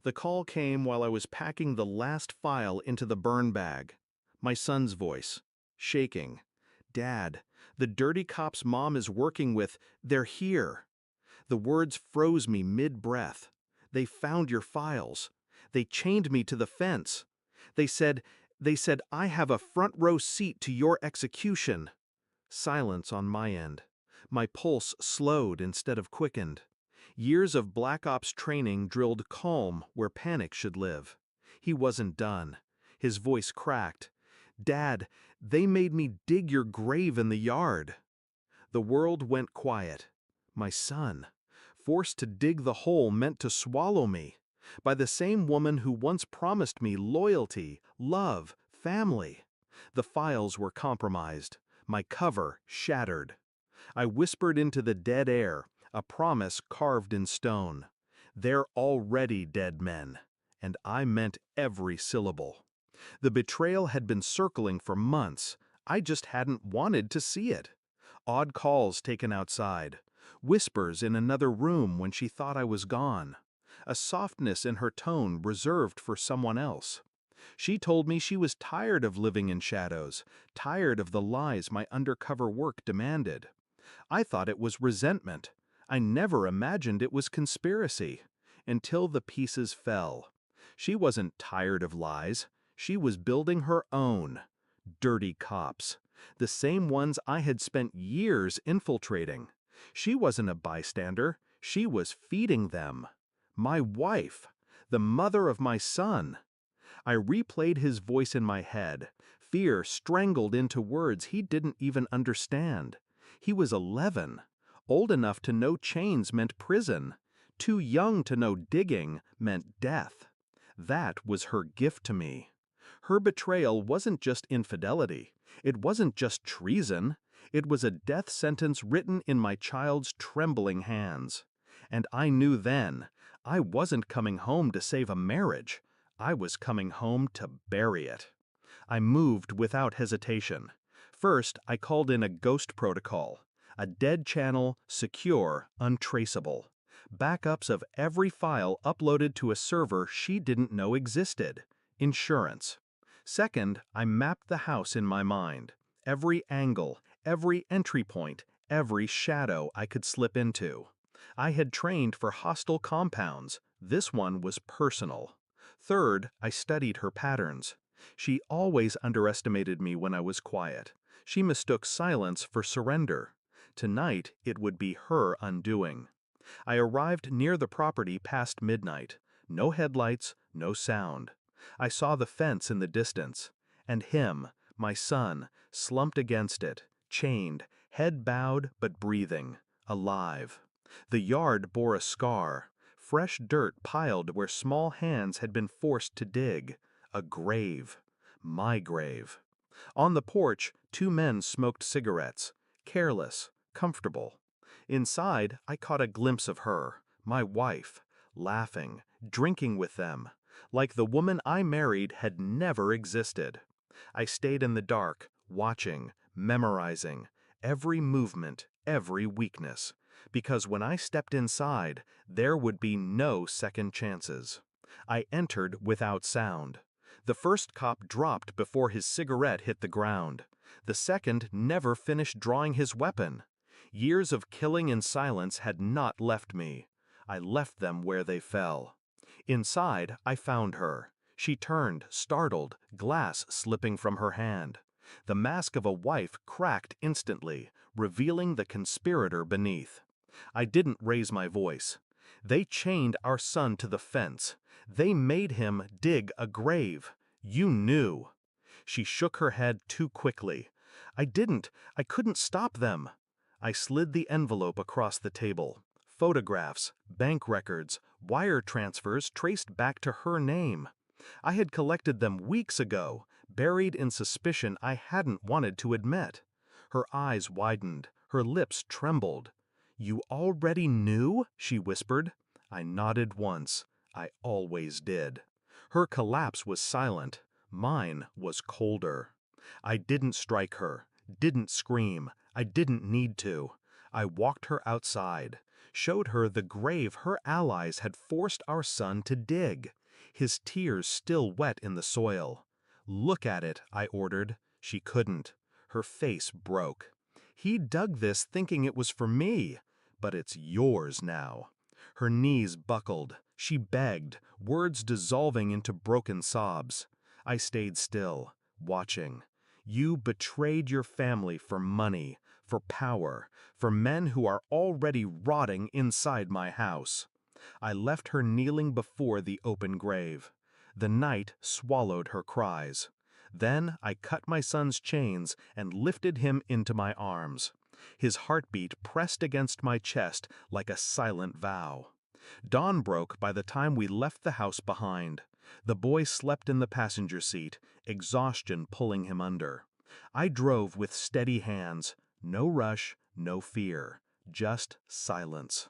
The call came while I was packing the last file into the burn bag. My son's voice, shaking. "Dad, the dirty cops Mom is working with, they're here." The words froze me mid-breath. "They found your files. They chained me to the fence. They said, they said I have a front row seat to your execution." Silence on my end. My pulse slowed instead of quickened. Years of Black Ops training drilled calm where panic should live. He wasn't done. His voice cracked. "Dad, they made me dig your grave in the yard." The world went quiet. My son, forced to dig the hole meant to swallow me, by the same woman who once promised me loyalty, love, family. The files were compromised, my cover shattered. I whispered into the dead air, a promise carved in stone. "They're already dead men," and I meant every syllable. The betrayal had been circling for months. I just hadn't wanted to see it. Odd calls taken outside, whispers in another room when she thought I was gone, a softness in her tone reserved for someone else. She told me she was tired of living in shadows, tired of the lies my undercover work demanded. I thought it was resentment. I never imagined it was conspiracy. Until the pieces fell. She wasn't tired of lies. She was building her own. Dirty cops. The same ones I had spent years infiltrating. She wasn't a bystander. She was feeding them. My wife. The mother of my son. I replayed his voice in my head, fear strangled into words he didn't even understand. He was 11, old enough to know chains meant prison, too young to know digging meant death. That was her gift to me. Her betrayal wasn't just infidelity. It wasn't just treason. It was a death sentence written in my child's trembling hands. And I knew then, I wasn't coming home to save a marriage. I was coming home to bury it. I moved without hesitation. First, I called in a ghost protocol, a dead channel, secure, untraceable. Backups of every file uploaded to a server she didn't know existed. Insurance. Second, I mapped the house in my mind. Every angle, every entry point, every shadow I could slip into. I had trained for hostile compounds. This one was personal. Third, I studied her patterns. She always underestimated me when I was quiet. She mistook silence for surrender. Tonight, it would be her undoing. I arrived near the property past midnight. No headlights, no sound. I saw the fence in the distance, and him, my son, slumped against it, chained, head bowed but breathing, alive. The yard bore a scar, fresh dirt piled where small hands had been forced to dig. A grave. My grave. On the porch, two men smoked cigarettes, careless, comfortable. Inside, I caught a glimpse of her, my wife, laughing, drinking with them, like the woman I married had never existed. I stayed in the dark, watching, memorizing, every movement, every weakness, because when I stepped inside, there would be no second chances. I entered without sound. The first cop dropped before his cigarette hit the ground. The second never finished drawing his weapon. Years of killing in silence had not left me. I left them where they fell. Inside, I found her. She turned, startled, glass slipping from her hand. The mask of a wife cracked instantly, revealing the conspirator beneath. I didn't raise my voice. They chained our son to the fence. They made him dig a grave. You knew. She shook her head too quickly. I couldn't stop them. I slid the envelope across the table. Photographs, bank records, wire transfers traced back to her name. I had collected them weeks ago, buried in suspicion I hadn't wanted to admit. Her eyes widened, her lips trembled. "You already knew?" she whispered. I nodded once. I always did. Her collapse was silent. Mine was colder. I didn't strike her, didn't scream. I didn't need to. I walked her outside. showed her the grave her allies had forced our son to dig, his tears still wet in the soil. "Look at it," I ordered. She couldn't. Her face broke. "He dug this thinking it was for me, but it's yours now." Her knees buckled. She begged, words dissolving into broken sobs. I stayed still, watching. "You betrayed your family for money, for power, for men who are already rotting inside my house." I left her kneeling before the open grave. The night swallowed her cries. Then I cut my son's chains and lifted him into my arms. His heartbeat pressed against my chest like a silent vow. Dawn broke by the time we left the house behind. The boy slept in the passenger seat, exhaustion pulling him under. I drove with steady hands, no rush, no fear, just silence.